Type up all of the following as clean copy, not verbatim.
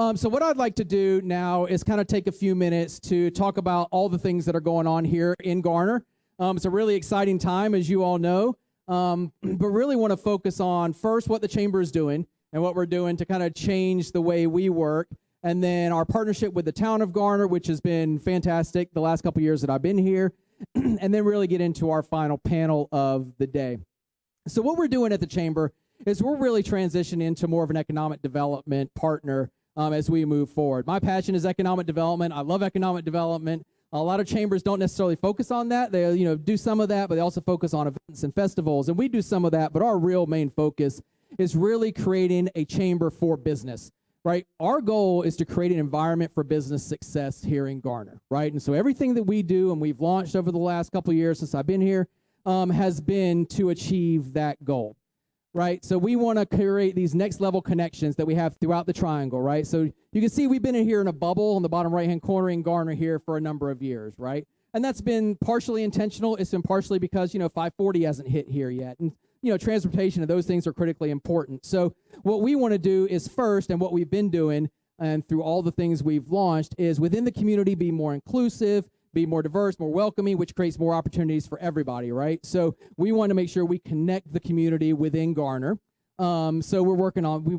So what I'd like to do now is kind of take a few minutes to talk about all the things that are going on here in Garner. It's a really exciting time, as you all know, but really want to focus on first what the Chamber is doing and what we're doing to kind of change the way we work, and then our partnership with the Town of Garner, which has been fantastic the last couple of years that I've been here, and then really get into our final panel of the day. So what we're doing at the Chamber is we're really transitioning into more of an economic development partner as we move forward. My passion is economic development. I love economic development. A lot of chambers don't necessarily focus on that. They do some of that, but they also focus on events and festivals, and we do some of that, but our real main focus is really creating a chamber for business, right? Our goal is to create an environment for business success here in Garner, right? And so everything that we do and we've launched over the last couple of years since I've been here has been to achieve that goal. Right, so we want to create these next level connections that we have throughout the triangle, right? So you can see we've been in here in a bubble on the bottom right-hand corner in Garner here for a number of years, right? And that's been partially intentional. It's been partially because, 540 hasn't hit here yet. And, transportation and those things are critically important. So what we want to do is first, and what we've been doing, and through all the things we've launched, is within the community be more inclusive, be more diverse, more welcoming, which creates more opportunities for everybody, right? So we want to make sure we connect the community within Garner. So we're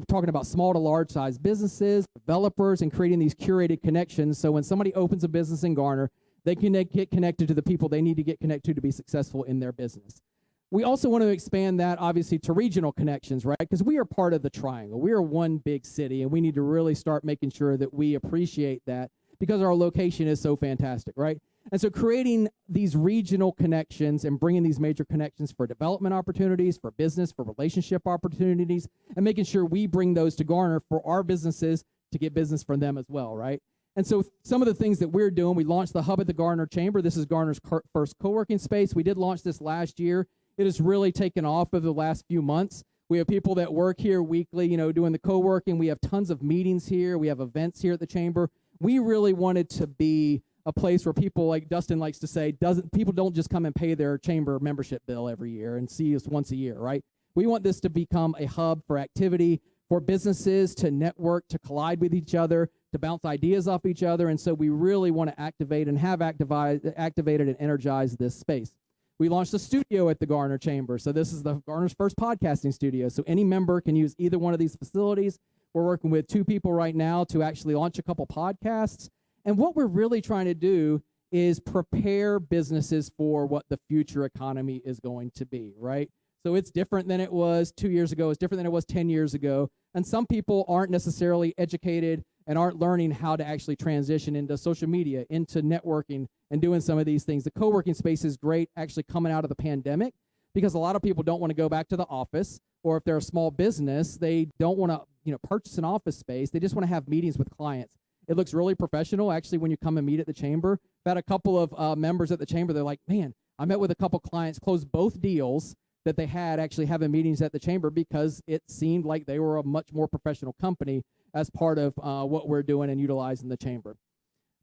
talking about small to large size businesses, developers, and creating these curated connections. So when somebody opens a business in Garner, they can get connected to the people they need to get connected to be successful in their business. We also want to expand that, obviously, to regional connections, right? Because we are part of the triangle. We are one big city, and we need to really start making sure that we appreciate that, because our location is so fantastic, right? And so creating these regional connections and bringing these major connections for development opportunities, for business, for relationship opportunities, and making sure we bring those to Garner for our businesses to get business from them as well, right? And so some of the things that we're doing, we launched the Hub at the Garner Chamber. This is Garner's first co-working space. We did launch this last year. It has really taken off over the last few months. We have people that work here weekly, doing the co-working. We have tons of meetings here. We have events here at the Chamber. We really wanted to be a place where people, like Dustin likes to say, people don't just come and pay their chamber membership bill every year and see us once a year, right? We want this to become a hub for activity, for businesses to network, to collide with each other, to bounce ideas off each other. And so we really want to activate and have activated and energized this space. We launched a studio at the Garner Chamber. So this is the Garner's first podcasting studio. So any member can use either one of these facilities. We're working with 2 people right now to actually launch a couple podcasts. And what we're really trying to do is prepare businesses for what the future economy is going to be, right? So it's different than it was 2 years ago. It's different than it was 10 years ago. And some people aren't necessarily educated and aren't learning how to actually transition into social media, into networking, and doing some of these things. The co-working space is great actually coming out of the pandemic, because a lot of people don't want to go back to the office, or if they're a small business, they don't want to purchase an office space. They just want to have meetings with clients. It looks really professional, actually, when you come and meet at the Chamber. I've had a couple of members at the Chamber. They're like, man, I met with a couple clients, closed both deals that they had actually having meetings at the Chamber, because it seemed like they were a much more professional company as part of what we're doing and utilizing the Chamber.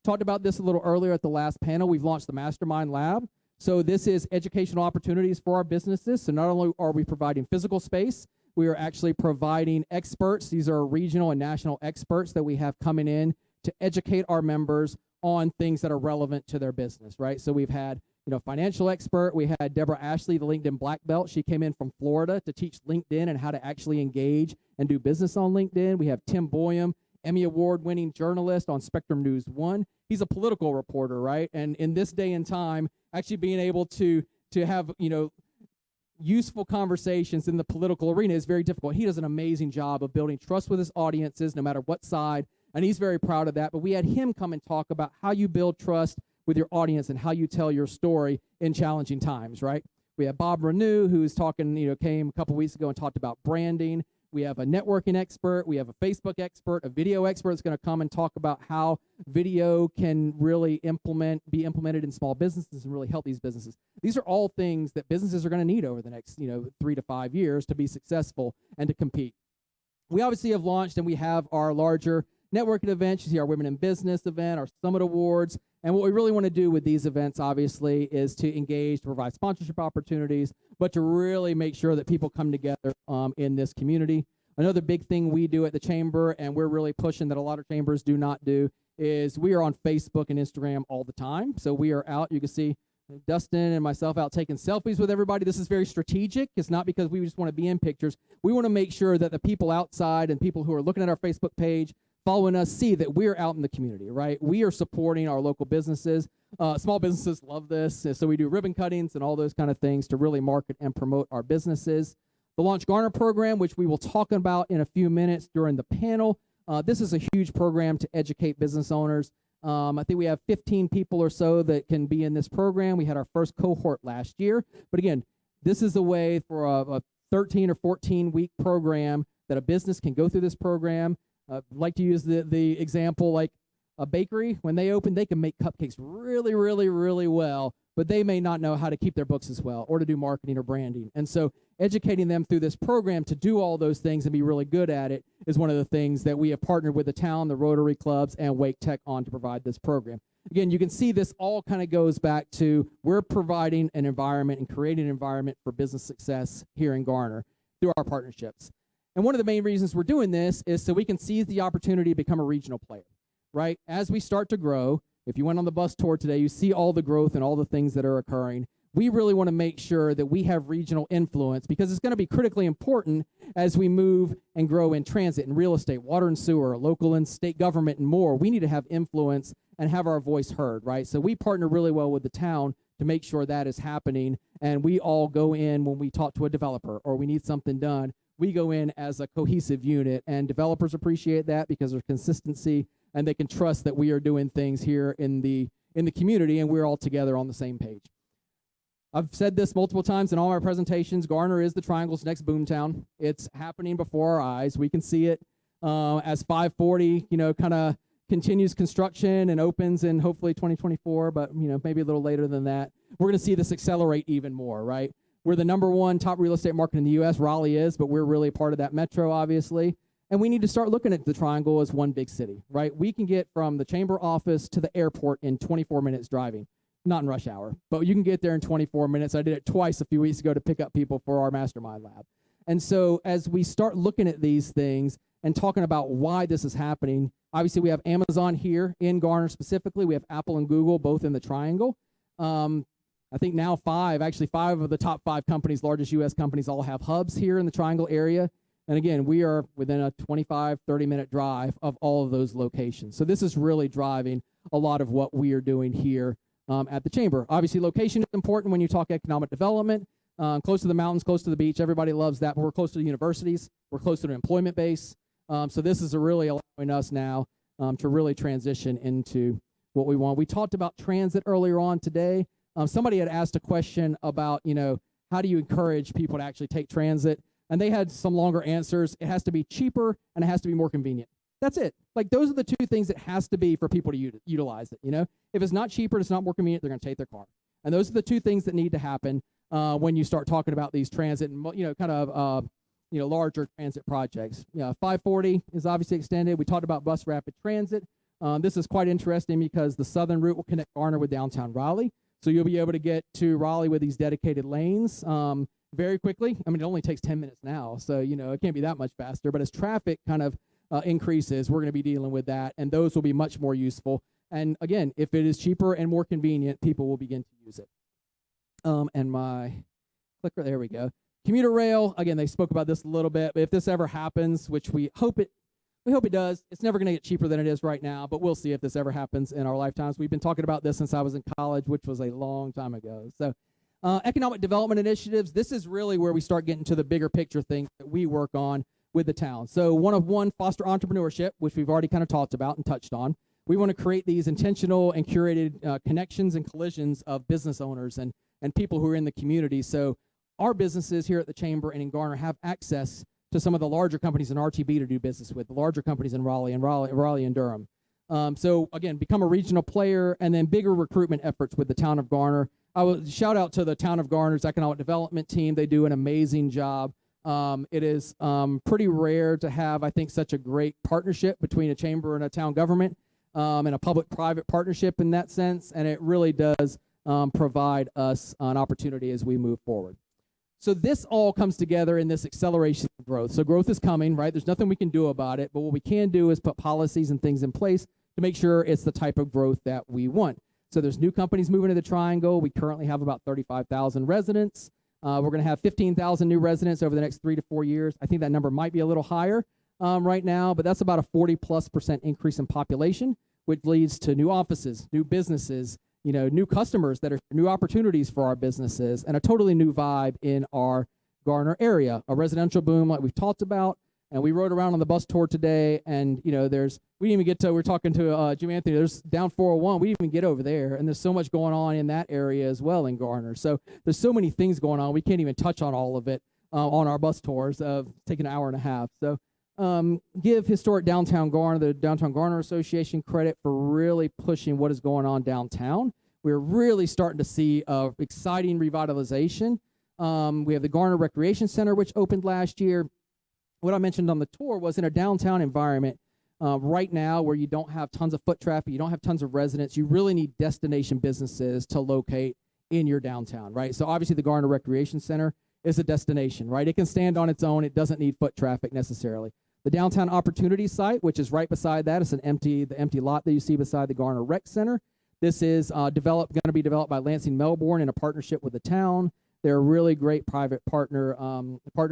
Talked about this a little earlier at the last panel. We've launched the Mastermind Lab. So this is educational opportunities for our businesses. So not only are we providing physical space, we are actually providing experts. These are regional and national experts that we have coming in to educate our members on things that are relevant to their business, right? So we've had, financial expert. We had Deborah Ashley, the LinkedIn Black Belt. She came in from Florida to teach LinkedIn and how to actually engage and do business on LinkedIn. We have Tim Boyum, Emmy Award-winning journalist on Spectrum News 1. He's a political reporter, right? And in this day and time, actually being able to have, useful conversations in the political arena is very difficult. He does an amazing job of building trust with his audiences, no matter what side, and he's very proud of that. But we had him come and talk about how you build trust with your audience and how you tell your story in challenging times, right? We have Bob Renew, who's talking, came a couple weeks ago and talked about branding. We have a networking expert. We have a Facebook expert, a video expert that's going to come and talk about how video can really be implemented in small businesses and really help these businesses. These are all things that businesses are going to need over the next, 3 to 5 years to be successful and to compete. We obviously have launched, and we have our larger networking events. You see our Women in Business event, our Summit Awards. And what we really want to do with these events, obviously, is to engage, to provide sponsorship opportunities, but to really make sure that people come together in this community. Another big thing we do at the chamber, and we're really pushing that a lot of chambers do not do, is we are on Facebook and Instagram all the time. So we are out. You can see Dustin and myself out taking selfies with everybody. This is very strategic. It's not because we just want to be in pictures. We want to make sure that the people outside and people who are looking at our Facebook page, following us, see that we're out in the community, right? We are supporting our local businesses. Small businesses love this. So we do ribbon cuttings and all those kind of things to really market and promote our businesses. The Launch Garner program, which we will talk about in a few minutes during the panel. This is a huge program to educate business owners. I think we have 15 people or so that can be in this program. We had our first cohort last year. But again, this is a way for a 13 or 14-week program that a business can go through this program. I'd like to use the example like a bakery. When they open, they can make cupcakes really, really, really well, but they may not know how to keep their books as well or to do marketing or branding. And so educating them through this program to do all those things and be really good at it is one of the things that we have partnered with the town, the Rotary Clubs, and Wake Tech on to provide this program. Again, you can see this all kind of goes back to we're providing an environment and creating an environment for business success here in Garner through our partnerships. And one of the main reasons we're doing this is so we can seize the opportunity to become a regional player, right? As we start to grow, if you went on the bus tour today, you see all the growth and all the things that are occurring. We really want to make sure that we have regional influence because it's going to be critically important as we move and grow in transit and real estate, water and sewer, local and state government, and more. We need to have influence and have our voice heard, right? So we partner really well with the town to make sure that is happening, and we all go in when we talk to a developer or we need something done. We go in as a cohesive unit, and developers appreciate that because there's consistency, and they can trust that we are doing things here in the community, and we're all together on the same page. I've said this multiple times in all my presentations. Garner is the Triangle's next Boomtown. It's happening before our eyes. We can see it as 540, kind of continues construction and opens in hopefully 2024, but maybe a little later than that. We're going to see this accelerate even more, right? We're the #1 top real estate market in the U.S. Raleigh is, but we're really part of that metro, obviously. And we need to start looking at the Triangle as one big city, right? We can get from the chamber office to the airport in 24 minutes driving. Not in rush hour, but you can get there in 24 minutes. I did it twice a few weeks ago to pick up people for our mastermind lab. And so as we start looking at these things and talking about why this is happening, obviously we have Amazon here in Garner specifically. We have Apple and Google both in the Triangle. I think now five of the top 5 companies, largest U.S. companies, all have hubs here in the Triangle area. And again, we are within a 25, 30-minute drive of all of those locations. So this is really driving a lot of what we are doing here at the chamber. Obviously, location is important when you talk economic development. Close to the mountains, close to the beach, everybody loves that. But we're close to the universities. We're close to the employment base. So this is really allowing us now to really transition into what we want. We talked about transit earlier on today. Somebody had asked a question about, how do you encourage people to actually take transit? And they had some longer answers. It has to be cheaper and it has to be more convenient. That's it. Like those are the 2 things it has to be for people to utilize it. If it's not cheaper, it's not more convenient, they're going to take their car. And those are the 2 things that need to happen when you start talking about these transit and larger transit projects. 540 is obviously extended. We talked about bus rapid transit. This is quite interesting because the southern route will connect Garner with downtown Raleigh. So you'll be able to get to Raleigh with these dedicated lanes very quickly. I mean, it only takes 10 minutes now, so it can't be that much faster. But as traffic kind of increases, we're going to be dealing with that, and those will be much more useful. And again, if it is cheaper and more convenient, people will begin to use it. And my clicker, there we go. Commuter Rail, again, they spoke about this a little bit, but if this ever happens, which we hope it does, it's never going to get cheaper than it is right now, but we'll see if this ever happens in our lifetimes. We've been talking about this since I was in college, which was a long time ago. So economic development initiatives, this is really where we start getting to the bigger picture things that we work on with the town. So one, foster entrepreneurship, which we've already kind of talked about and touched on. We want to create these intentional and curated connections and collisions of business owners and people who are in the community. So our businesses here at the Chamber and in Garner have access to some of the larger companies in RTB to do business with, the larger companies in Raleigh and Durham. So again, become a regional player, and then bigger recruitment efforts with the Town of Garner. I will shout out to the Town of Garner's economic development team. They do an amazing job. It is pretty rare to have, I think, such a great partnership between a chamber and a town government, and a public-private partnership in that sense, and it really does provide us an opportunity as we move forward. So this all comes together in this acceleration of growth. So growth is coming, right? There's nothing we can do about it, but what we can do is put policies and things in place to make sure it's the type of growth that we want. So there's new companies moving to the Triangle. We currently have about 35,000 residents. We're going to have 15,000 new residents over the next 3 to 4 years. I think that number might be a little higher right now, but that's about a 40+% increase in population, which leads to new offices, new businesses, new customers that are new opportunities for our businesses, and a totally new vibe in our Garner area. A residential boom like we've talked about, and we rode around on the bus tour today, and we didn't even get to, we're talking to Jim Anthony, there's down 401, we didn't even get over there, and there's so much going on in that area as well in Garner. So there's so many things going on, we can't even touch on all of it on our bus tours, take an hour and a half. So give Historic Downtown Garner, the Downtown Garner Association, credit for really pushing what is going on downtown. We're really starting to see exciting revitalization. We have the Garner Recreation Center, which opened last year. What I mentioned on the tour was in a downtown environment right now where you don't have tons of foot traffic, you don't have tons of residents, you really need destination businesses to locate in your downtown, right? So obviously the Garner Recreation Center is a destination, right? It can stand on its own. It doesn't need foot traffic necessarily. The Downtown Opportunity Site, which is right beside that, it's the empty lot that you see beside the Garner Rec Center. This is going to be developed by Lansing Melbourne in a partnership with the town. They're a really great private partner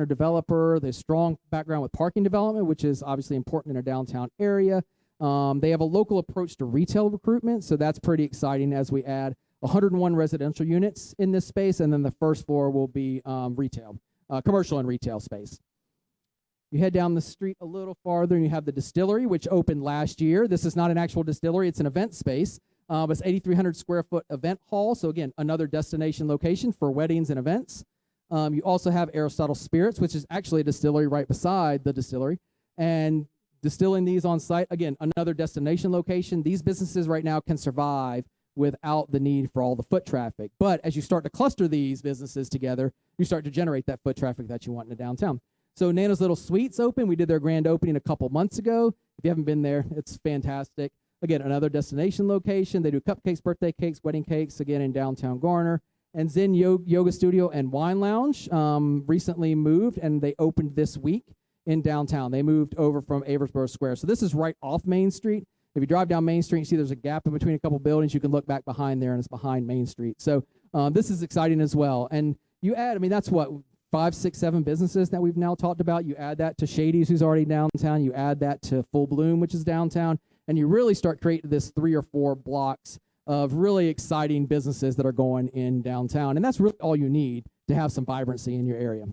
developer. They have strong background with parking development, which is obviously important in a downtown area. They have a local approach to retail recruitment, so that's pretty exciting as we add 101 residential units in this space, and then the first floor will be commercial and retail space. You head down the street a little farther, and you have the distillery, which opened last year. This is not an actual distillery. It's an event space. It's 8,300 square foot event hall. So again, another destination location for weddings and events. You also have Aristotle Spirits, which is actually a distillery right beside the distillery. And distilling these on site, again, another destination location. These businesses right now can survive without the need for all the foot traffic. But as you start to cluster these businesses together, you start to generate that foot traffic that you want in the downtown. So Nana's Little Sweets open. We did their grand opening a couple months ago. If you haven't been there, it's fantastic. Again, another destination location. They do cupcakes, birthday cakes, wedding cakes, again, in downtown Garner. And Zen Yoga Studio and Wine Lounge recently moved, and they opened this week in downtown. They moved over from Aversboro Square. So this is right off Main Street. If you drive down Main Street, you see there's a gap in between a couple buildings. You can look back behind there, and it's behind Main Street. So this is exciting as well. And you add, that's what, 5, 6, 7 businesses that we've now talked about. You add that to Shady's, who's already downtown. You add that to Full Bloom, which is downtown. And you really start creating this 3 or 4 blocks of really exciting businesses that are going in downtown. And that's really all you need to have some vibrancy in your area.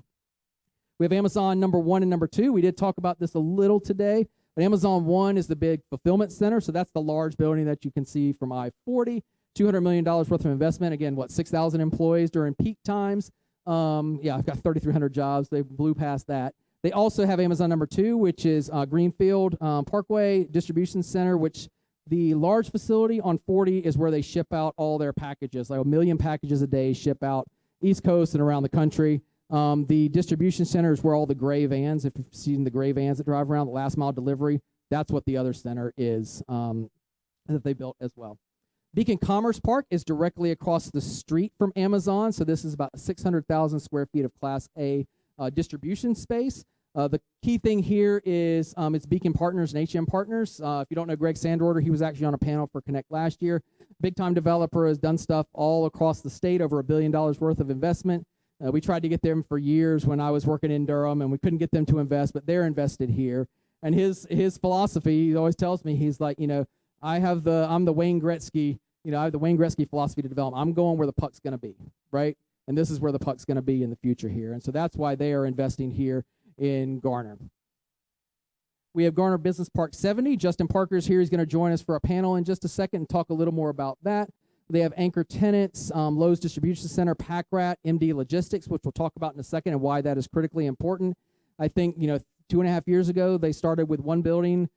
We have Amazon number 1 and number 2. We did talk about this a little today. But Amazon 1 is the big fulfillment center. So that's the large building that you can see from I-40. $200 million worth of investment. Again, 6,000 employees during peak times. I've got 3,300 jobs. They blew past that. They also have Amazon number 2, which is Greenfield Parkway Distribution Center, which the large facility on 40 is where they ship out all their packages. Like 1 million packages a day ship out East Coast and around the country. The distribution center is where all the gray vans, if you've seen the gray vans that drive around, the last mile delivery, that's what the other center is that they built as well. Beacon Commerce Park is directly across the street from Amazon. So this is about 600,000 square feet of Class A distribution space. The key thing here is it's Beacon Partners and HM Partners. If you don't know Greg Sandorder, he was actually on a panel for Connect last year. Big-time developer, has done stuff all across the state, over $1 billion worth of investment. We tried to get them for years when I was working in Durham, and we couldn't get them to invest, but they're invested here. And his philosophy, he always tells me, he's like, I'm the Wayne Gretzky, I have the Wayne Gretzky philosophy to develop. I'm going where the puck's going to be, right? And this is where the puck's going to be in the future here. And so that's why they are investing here in Garner. We have Garner Business Park 70. Justin Parker's here. He's going to join us for a panel in just a second and talk a little more about that. They have anchor tenants, Lowe's Distribution Center, Pack Rat, MD Logistics, which we'll talk about in a second and why that is critically important. I think, 2.5 years ago, they started with 1 building,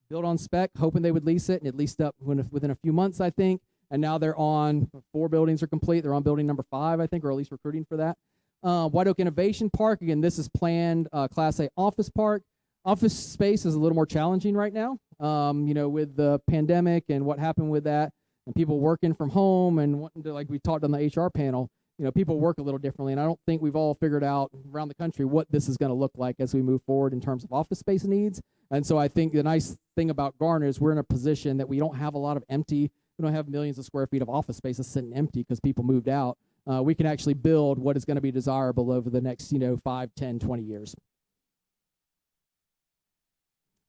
built on spec, hoping they would lease it, and it leased up within a few months, I think. And now they're on 4 buildings are complete. They're on building number 5, I think, or at least recruiting for that. White Oak Innovation Park, again, this is planned Class A office park. Office space is a little more challenging right now, with the pandemic and what happened with that, and people working from home and wanting to, like we talked on the HR panel, people work a little differently, and I don't think we've all figured out around the country what this is going to look like as we move forward in terms of office space needs. And so I think the nice thing about Garner is we're in a position that we don't have a lot of empty, we don't have millions of square feet of office spaces sitting empty because people moved out. We can actually build what is going to be desirable over the next 5, 10, 20 years.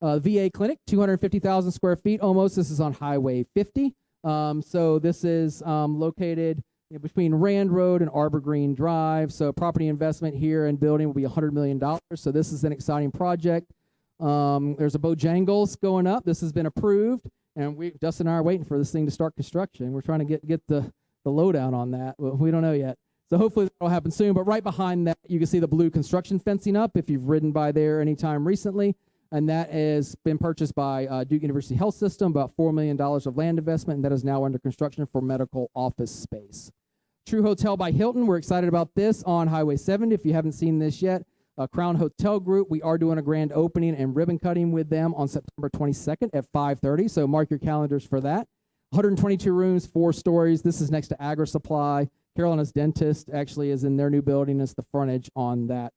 VA clinic, 250,000 square feet almost. This is on Highway 50. So this is located between Rand Road and Arbor Green Drive. So property investment here and building will be $100 million. So this is an exciting project. There's a Bojangles going up. This has been approved, and Dustin and I are waiting for this thing to start construction. We're trying to get the lowdown on that. Well, we don't know yet. So hopefully that'll happen soon. But right behind that, you can see the blue construction fencing up if you've ridden by there anytime recently. And that has been purchased by Duke University Health System, about $4 million of land investment, and that is now under construction for medical office space. True Hotel by Hilton, we're excited about this on Highway 70. If you haven't seen this yet, Crown Hotel Group, we are doing a grand opening and ribbon cutting with them on September 22nd at 5:30, so mark your calendars for that. 122 rooms, 4 stories. This is next to Agri Supply. Carolina's Dentist actually is in their new building. It's the frontage on that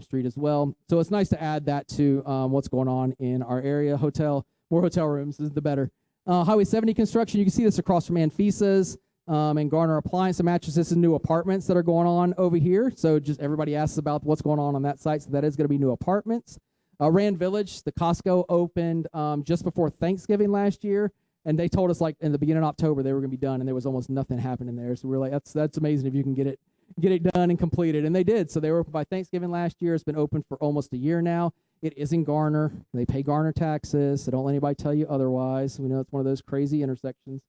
street as well. So it's nice to add that to what's going on in our area. More hotel rooms, the better. Highway 70 construction, you can see this across from Anfisa's and Garner Appliance and Mattresses and new apartments that are going on over here. So just everybody asks about what's going on that site. So that is going to be new apartments. Rand Village, the Costco opened just before Thanksgiving last year. And they told us like in the beginning of October they were going to be done, and there was almost nothing happening there. So we're like, that's amazing if you can get it done and completed. And they did. So they were open by Thanksgiving last year. It's been open for almost a year now. It is in Garner. They pay Garner taxes, so don't let anybody tell you otherwise. We know it's one of those crazy intersections.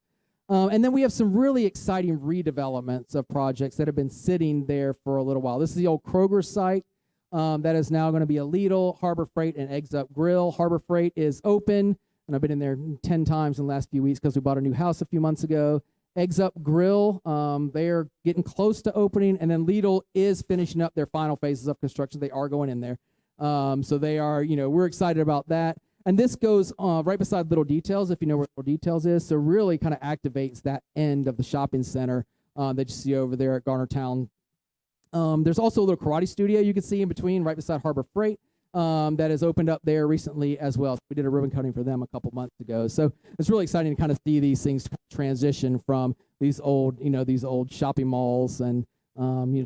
And then we have some really exciting redevelopments of projects that have been sitting there for a little while. This is the old Kroger site that is now going to be a Lidl, Harbor Freight, and Eggs Up Grill. Harbor Freight is open, and I've been in there 10 times in the last few weeks because we bought a new house a few months ago. Eggs Up Grill, they are getting close to opening, and then Lidl is finishing up their final phases of construction. They are going in there. So they are, we're excited about that. And this goes right beside Little Details, if you know where Little Details is. So really kind of activates that end of the shopping center that you see over there at Garner Town. There's also a little karate studio you can see in between right beside Harbor Freight that has opened up there recently as well. We did a ribbon cutting for them a couple months ago. So it's really exciting to kind of see these things transition from these old shopping malls and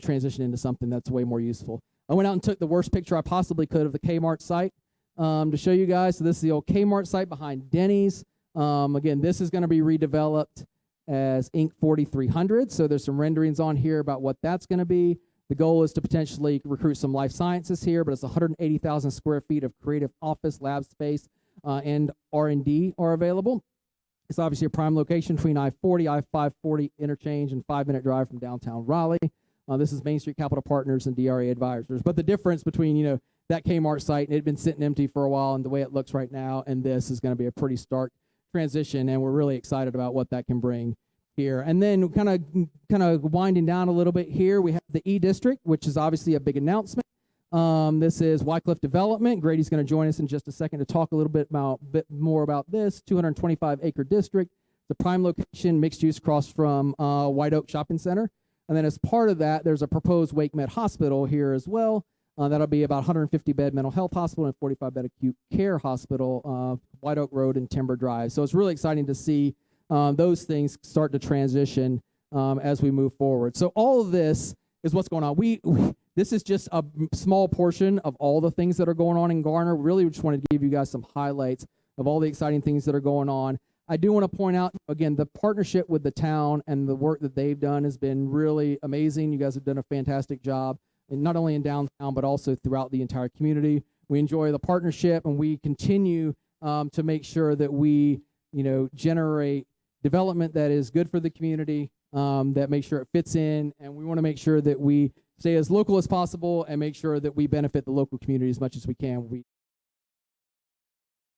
transition into something that's way more useful. I went out and took the worst picture I possibly could of the Kmart site to show you guys. So this is the old Kmart site behind Denny's. Again, this is going to be redeveloped as Inc. 4300. So there's some renderings on here about what that's going to be. The goal is to potentially recruit some life sciences here, but it's 180,000 square feet of creative office, lab space, and R&D are available. It's obviously a prime location between I-40, I-540 interchange, and 5-minute drive from downtown Raleigh. This is Main Street Capital Partners and DRA Advisors. But the difference between, that Kmart site, and it had been sitting empty for a while, and the way it looks right now, and this is going to be a pretty stark transition, and we're really excited about what that can bring here. And then kind of winding down a little bit here, we have the E District, which is obviously a big announcement. This is Wycliffe Development. Grady's going to join us in just a second to talk a little bit more about this 225-acre district. The prime location, mixed use across from White Oak Shopping Center. And then as part of that, there's a proposed Wake Med Hospital here as well. That'll be about 150-bed mental health hospital and 45-bed acute care hospital, White Oak Road and Timber Drive. So it's really exciting to see those things start to transition as we move forward. So all of this is what's going on. This is just a small portion of all the things that are going on in Garner. Really just wanted to give you guys some highlights of all the exciting things that are going on. I do want to point out, again, the partnership with the town and the work that they've done has been really amazing. You guys have done a fantastic job, and not only in downtown, but also throughout the entire community. We enjoy the partnership, and we continue to make sure that we, generate development that is good for the community, that makes sure it fits in, and we want to make sure that we stay as local as possible and make sure that we benefit the local community as much as we can.